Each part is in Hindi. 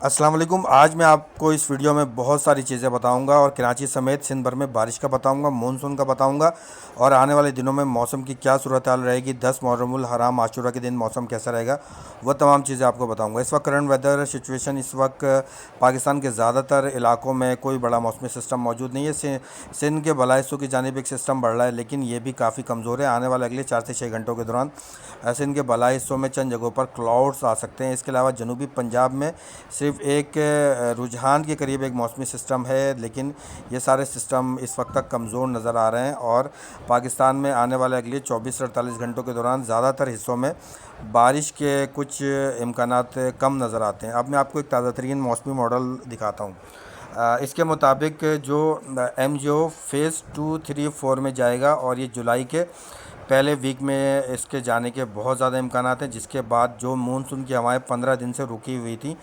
अस्सलाम वालेकुम। आज मैं आपको इस वीडियो में बहुत सारी चीज़ें बताऊंगा और कराची समेत सिंध भर में बारिश का बताऊंगा, मानसून का बताऊंगा और आने वाले दिनों में मौसम की क्या सूरत हाल रहेगी। 10 मुहर्रमुल हराम आशूरा के दिन मौसम कैसा रहेगा, वह तमाम चीज़ें आपको बताऊंगा। इस वक्त करंट वेदर सिचुएशन, इस वक्त पाकिस्तान के ज़्यादातर इलाकों में कोई बड़ा मौसमी सिस्टम मौजूद नहीं है। सिंध के बलाई हिस्सों की जानिब एक सिस्टम बढ़ रहा है, लेकिन ये भी काफ़ी कमज़ोर है। आने वाले अगले 4 से 6 घंटों के दौरान सिंध के बलाई हिस्सों में चंद जगहों पर क्लाउड्स आ सकते हैं। इसके अलावा जनूबी पंजाब में सिर्फ एक रुझान के करीब एक मौसमी सिस्टम है, लेकिन ये सारे सिस्टम इस वक्त तक कमज़ोर नज़र आ रहे हैं और पाकिस्तान में आने वाले अगले 24 से 48 घंटों के दौरान ज़्यादातर हिस्सों में बारिश के कुछ इम्कानात कम नज़र आते हैं। अब मैं आपको एक ताज़ा तरीन मौसमी मॉडल दिखाता हूँ। इसके मुताबिक जो MJO फ़ेज़ 2, 3, 4 में जाएगा और ये जुलाई के पहले वीक में इसके जाने के बहुत ज़्यादा इम्कानात हैं, जिसके बाद जो मानसून की हवाएं 15 दिन से रुकी हुई थी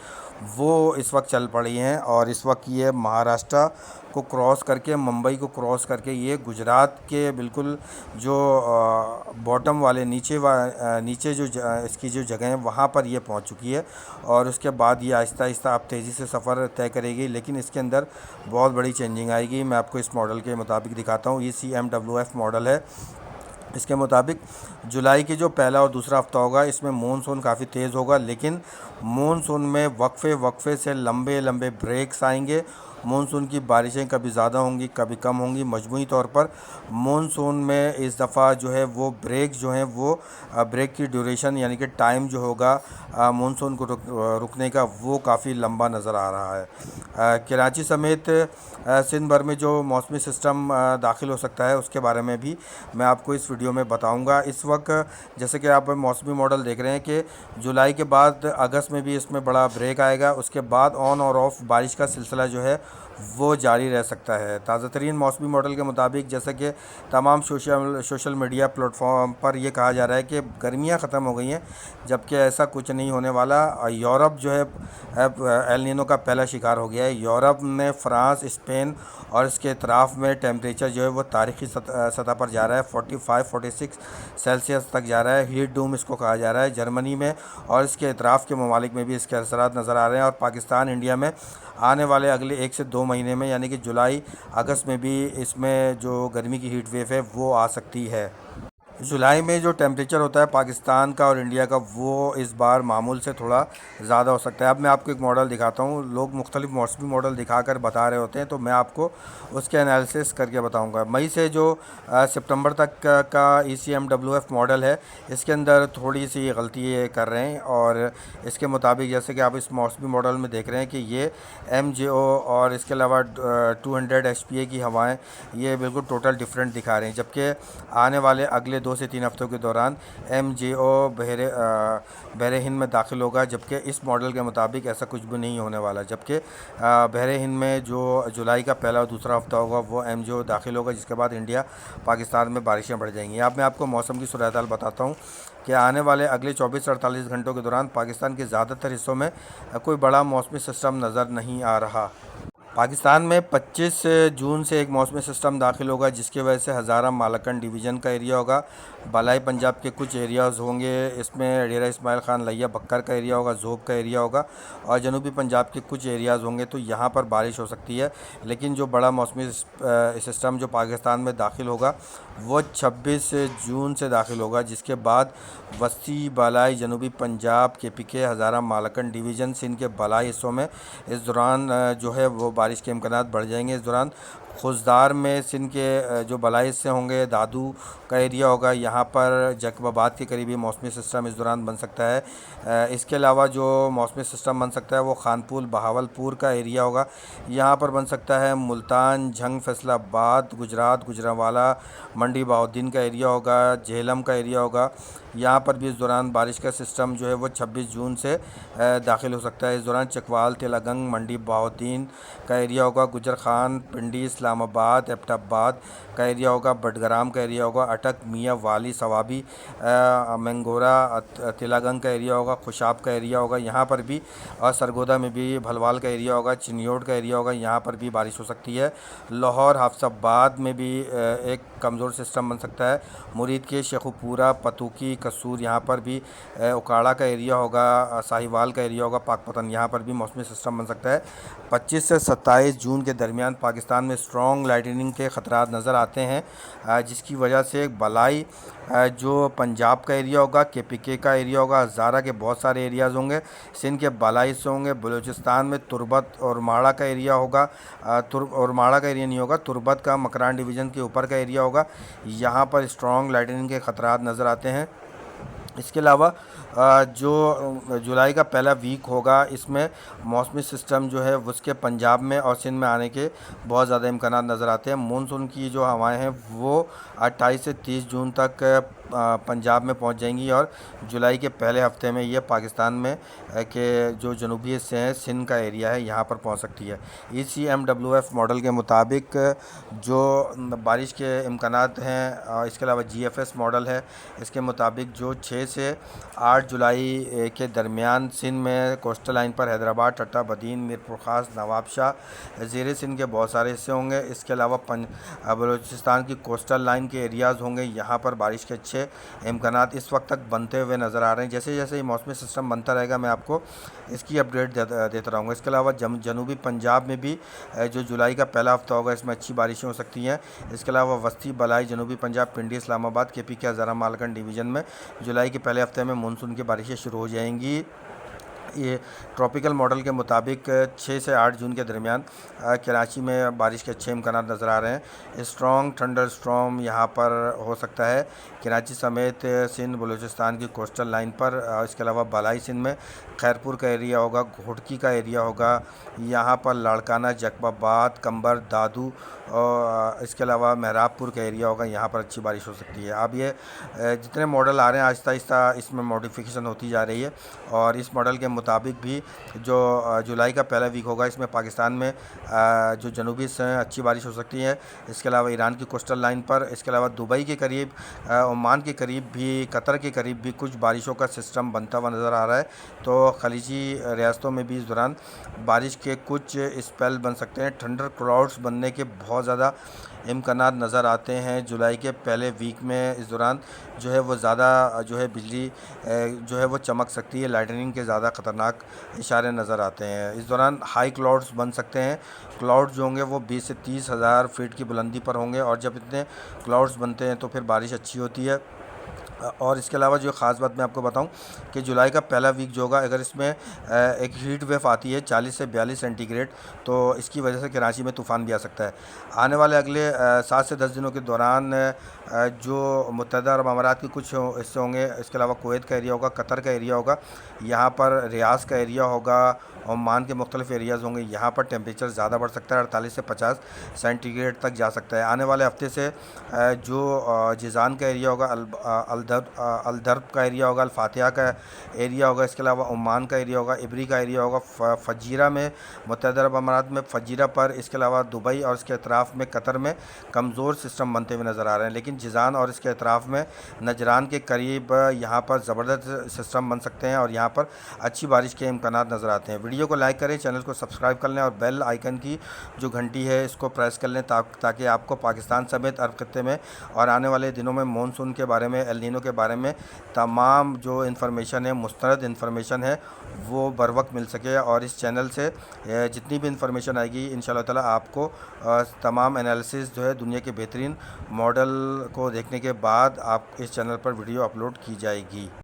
वो इस वक्त चल पड़ी हैं और इस वक्त ये महाराष्ट्र को क्रॉस करके, मुंबई को क्रॉस करके ये गुजरात के बिल्कुल जो बॉटम वाले नीचे जो इसकी जो जगह है वहाँ पर ये पहुँच चुकी है और उसके बाद ये आहिस्ता आहिस्ता अब तेज़ी से सफ़र तय करेगी, लेकिन इसके अंदर बहुत बड़ी चेंजिंग आएगी। मैं आपको इस मॉडल के मुताबिक दिखाता हूँ। ये CMWF मॉडल है। इसके मुताबिक जुलाई की जो पहला और दूसरा हफ्ता होगा इसमें मानसून काफ़ी तेज़ होगा, लेकिन मानसून में वक्फे से लंबे लंबे ब्रेक्स आएंगे। मानसून की बारिशें कभी ज़्यादा होंगी, कभी कम होंगी। मजमूई तौर पर मानसून में इस दफ़ा जो है वो ब्रेक जो हैं वो ब्रेक की ड्यूरेशन यानी कि टाइम जो होगा मानसून को रुकने का वो काफ़ी लंबा नज़र आ रहा है। कराची समेत सिंध भर में जो मौसमी सिस्टम दाखिल हो सकता है उसके बारे में भी मैं आपको इस वीडियो में बताऊंगा। इस वक्त जैसे कि आप मौसमी मॉडल देख रहे हैं कि जुलाई के बाद अगस्त में भी इसमें बड़ा ब्रेक आएगा, उसके बाद ऑन और ऑफ बारिश का सिलसिला जो है वो जारी रह सकता है। ताज़ा तरीन मौसमी मॉडल के मुताबिक जैसे कि तमाम सोशल मीडिया प्लेटफॉर्म पर यह कहा जा रहा है कि गर्मियां ख़त्म हो गई हैं, जबकि ऐसा कुछ नहीं होने वाला। यूरोप जो है एल नीनो का पहला शिकार हो गया है। यूरोप में फ्रांस, स्पेन और इसके अतराफ़ में टेम्परेचर जो है वो तारीख़ी सतह पर जा रहा है, 45-46 सेल्सियस तक जा रहा है। हीट डूम इसको कहा जा रहा है। जर्मनी में और इसके अतराफ़ के ममालिक में भी इसके असरात नज़र आ रहे हैं और पाकिस्तान, इंडिया में आने वाले अगले 1 से 2 महीने में यानी कि जुलाई अगस्त में भी इसमें जो गर्मी की हीट वेव है वो आ सकती है। जुलाई में जो टेम्परेचर होता है पाकिस्तान का और इंडिया का वो इस बार मामूल से थोड़ा ज़्यादा हो सकता है। अब मैं आपको एक मॉडल दिखाता हूँ। लोग मुख्तलिफ मौसमी मॉडल दिखाकर बता रहे होते हैं, तो मैं आपको उसके एनालिसिस करके बताऊँगा। मई से जो सितंबर तक का ECMWF मॉडल है इसके अंदर थोड़ी सी गलती कर रहे हैं और इसके मुताबिक जैसे कि आप इस मौसमी मॉडल में देख रहे हैं कि ये MJO और इसके अलावा 200 HPA की हवाएँ ये बिल्कुल टोटल डिफरेंट दिखा रहे हैं, जबकि आने वाले अगले 2 से 3 हफ्तों के दौरान MJO बहरे हिंद में दाखिल होगा, जबकि इस मॉडल के मुताबिक ऐसा कुछ भी नहीं होने वाला। जबकि बहरे हिंद में जो जुलाई का पहला और दूसरा हफ्ता होगा वो MJO दाखिल होगा, जिसके बाद इंडिया पाकिस्तान में बारिशें बढ़ जाएंगी। अब मैं आपको मौसम की सूरत हाल बताता हूँ कि आने वाले अगले 24 से 48 घंटों के दौरान पाकिस्तान के ज़्यादातर हिस्सों में कोई बड़ा मौसमी सिस्टम नज़र नहीं आ रहा। पाकिस्तान में 25 जून से एक मौसमी सिस्टम दाखिल होगा, जिसकी वजह से हज़ारा मालकन डिवीज़न का एरिया होगा। बलाई पंजाब के कुछ एरियाज़ होंगे, इसमें डेरा इस्माइल ख़ान लिया बक्कर का एरिया होगा, ज़ोब का एरिया होगा और जनूबी पंजाब के कुछ एरियाज़ होंगे, तो यहाँ पर बारिश हो सकती है। लेकिन जो बड़ा मौसमी सिस्टम जो पाकिस्तान में दाखिल होगा वो 26 जून से दाखिल होगा, जिसके बाद वस्ती बलाई जनूबी पंजाब KPK हज़ारा मालकन डिवीज़न सिंध के बलाई हिस्सों में इस दौरान जो है वो बारिश के इम्कानात बढ़ जाएंगे। इस दौरान खुशदार में सिंध के जो बलाई हिस्से होंगे, दादू का एरिया होगा, यहाँ पर जैकबाबाद के करीबी मौसमी सिस्टम इस दौरान बन सकता है। इसके अलावा जो मौसमी सिस्टम बन सकता है वो खानपुर बहावलपुर का एरिया होगा, यहाँ पर बन सकता है। मुल्तान, झंग, फैसलाबाद, गुजरात, गुजरांवाला, मंडी बहाउद्दीन का एरिया होगा, झेलम का एरिया होगा, यहाँ पर भी इस दौरान बारिश का सिस्टम जो है वो 26 जून से दाखिल हो सकता है। इस दौरान चकवाल, तेलागंग, मंडी बहाउद्दीन का एरिया होगा, गुजर खान, पिंडी, इस्लामाबाद, एबटाबाद का एरिया होगा, बडग्राम का एरिया होगा, अटक, मियाँ वाली, सवाबी, मंगोरा, तिलागंग का एरिया होगा, खुशाब का एरिया होगा यहाँ पर भी, और सरगोदा में भी भलवाल का एरिया होगा, चिन्योट का एरिया होगा, यहाँ पर भी बारिश हो सकती है। लाहौर, हाफसाबाद में भी एक कमज़ोर सिस्टम बन सकता है। मुरीद के शेखुपुरा, पतुकी, कसूर यहाँ पर भी उकाड़ा का एरिया होगा, साहिवाल का एरिया होगा, पाकपतन यहाँ पर भी मौसमी सिस्टम बन सकता है। 25 से 27 जून के दरमियान पाकिस्तान में स्ट्रॉन्ग लाइटनिंग के ख़तरात नज़र आते हैं, जिसकी वजह से बलाई जो पंजाब का एरिया होगा, KPK का एरिया होगा, हज़ारा के बहुत सारे एरियाज़ होंगे, सिंध के बालाई हिस्से होंगे, बलूचिस्तान में तुर्बत और माड़ा का एरिया होगा, और माड़ा का एरिया नहीं होगा, तुर्बत का मकरान डिवीज़न के ऊपर का एरिया होगा, यहाँ पर स्ट्रॉन्ग लाइटनिंग के ख़तरात नज़र आते हैं। इसके अलावा जो जुलाई का पहला वीक होगा, इसमें मौसमी सिस्टम जो है उसके पंजाब में और सिंध में आने के बहुत ज़्यादा इम्कानात नज़र आते हैं। मानसून की जो हवाएं हैं वो 28 से 30 जून तक पंजाब में पहुंच जाएंगी, और जुलाई के पहले हफ्ते में ये पाकिस्तान में के जो जनूबी हिस्से हैं, सिंध का एरिया है, यहाँ पर पहुंच सकती है। ECMWF मॉडल के मुताबिक जो बारिश के इम्कानात हैं, इसके अलावा GFS मॉडल है, इसके मुताबिक जो 6 से 8 जुलाई के दरमियान सिंध में कोस्टल लाइन पर हैदराबाद, टट्टा, बदीन, मीरपुर ख़ास, नवाबशाह, ज़ेर सिंध के बहुत सारे हिस्से होंगे। इसके अलावा बलूचिस्तान की कोस्टल लाइन के एरियाज़ होंगे, यहाँ पर बारिश के अच्छे इम्कानात इस वक्त तक बनते हुए नज़र आ रहे हैं। जैसे जैसे ये मौसमी सिस्टम बनता रहेगा, मैं आपको इसकी अपडेट देता रहूँगा। इसके अलावा जनूबी पंजाब में भी जो जुलाई का पहला हफ्ता होगा, इसमें अच्छी बारिशें हो सकती हैं। इसके अलावा वस्ती, बलाई, जनूबी पंजाब, पिंडी, इस्लामाबाद, KPK, हज़ारा, मालकन डिवीज़न में जुलाई के पहले हफ्ते में मानसून की बारिशें शुरू हो जाएंगी। ये ट्रॉपिकल मॉडल के मुताबिक 6 से 8 जून के दरमियान कराची में बारिश के अच्छे इम्कानात नज़र आ रहे हैं। स्ट्रॉन्ग थंडर स्ट्रॉम यहाँ पर हो सकता है कराची समेत सिंध, बलूचिस्तान की कोस्टल लाइन पर। इसके अलावा बालाई सिंध में खैरपुर का एरिया होगा, घोटकी का एरिया होगा, यहाँ पर लाड़काना, जैकबाबाद, कंबर, दादू, और इसके अलावा महराबपुर का एरिया होगा, यहाँ पर अच्छी बारिश हो सकती है। अब ये जितने मॉडल आ रहे हैं आहिस्ता आहिस्ता इसमें मॉडिफिकेशन होती जा रही है, और इस मॉडल के मुताबिक भी जो जुलाई का पहला वीक होगा, इसमें पाकिस्तान में जो जनूबी हिस्से हैं अच्छी बारिश हो सकती है। इसके अलावा ईरान की कोस्टल लाइन पर, इसके अलावा दुबई के करीब, ओमान के करीब भी, कतर के करीब भी कुछ बारिशों का सिस्टम बनता हुआ नज़र आ रहा है। तो खलीजी रियासतों में भी इस दौरान बारिश के कुछ स्पेल बन सकते हैं। थंडर क्लाउड्स बनने के बहुत ज़्यादा इम्कानात नज़र आते हैं जुलाई के पहले वीक में। इस दौरान जो है वो ज़्यादा जो है बिजली जो है वो चमक सकती है, लाइटनिंग के ज़्यादा ख़तरनाक इशारे नज़र आते हैं। इस दौरान हाई क्लाउड्स बन सकते हैं। क्लाउड्स जो होंगे वो 20 से 30 हज़ार फीट की बुलंदी पर होंगे, और जब इतने क्लाउड्स बनते हैं तो फिर बारिश अच्छी होती है। और इसके अलावा जो ख़ास बात मैं आपको बताऊं कि जुलाई का पहला वीक जो होगा, अगर इसमें एक हीट वेव आती है 40 से 42 सेंटीग्रेड, तो इसकी वजह से कराची में तूफ़ान भी आ सकता है। आने वाले अगले 7 से 10 दिनों के दौरान जो मुत्तहदा अरब अमारात के कुछ हिस्से होंगे, इसके अलावा कुवैत का एरिया होगा, कतर का एरिया होगा, यहाँ पर रियाज का एरिया होगा, ओमान के मुख्तलिफ एरियाज़ होंगे, यहाँ पर टेम्परेचर ज़्यादा बढ़ सकता है, 48 से 50 सेंटीग्रेड तक जा सकता है। आने वाले हफ्ते से जो जिज़ान का एरिया होगा, अलदर्ब का एरिया होगा, अल-फातिहा का एरिया होगा, इसके अलावा ओमान का एरिया होगा, इबरी का एरिया होगा, फजीरा में, मुत्तहदा अरब अमारात में फजीरा पर, इसके अलावा दुबई और इसके अतराफ़ में कतर में कमज़ोर सिस्टम बनते हुए नज़र आ रहे हैं। लेकिन जिज़ान और इसके अतराफ़ में नजरान के करीब यहाँ पर ज़बरदस्त सिस्टम बन सकते हैं, और यहाँ पर अच्छी बारिश के इम्कानात नज़र आते हैं। वीडियो को लाइक करें, चैनल को सब्सक्राइब कर लें, और बेल आइकन की जो घंटी है इसको प्रेस कर लें, ताकि आपको पाकिस्तान समेत अरब खत्ते में और आने वाले दिनों में मानसून के बारे में, एल नीनो के बारे में तमाम जो इन्फॉर्मेशन है, मुस्तरद इन्फॉर्मेशन है, वो बर वक्त मिल सके। और इस चैनल से जितनी भी इन्फॉर्मेशन आएगी इंशाल्लाह ताला आपको तमाम एनालिसिस जो है दुनिया के बेहतरीन मॉडल को देखने के बाद आप इस चैनल पर वीडियो अपलोड की जाएगी।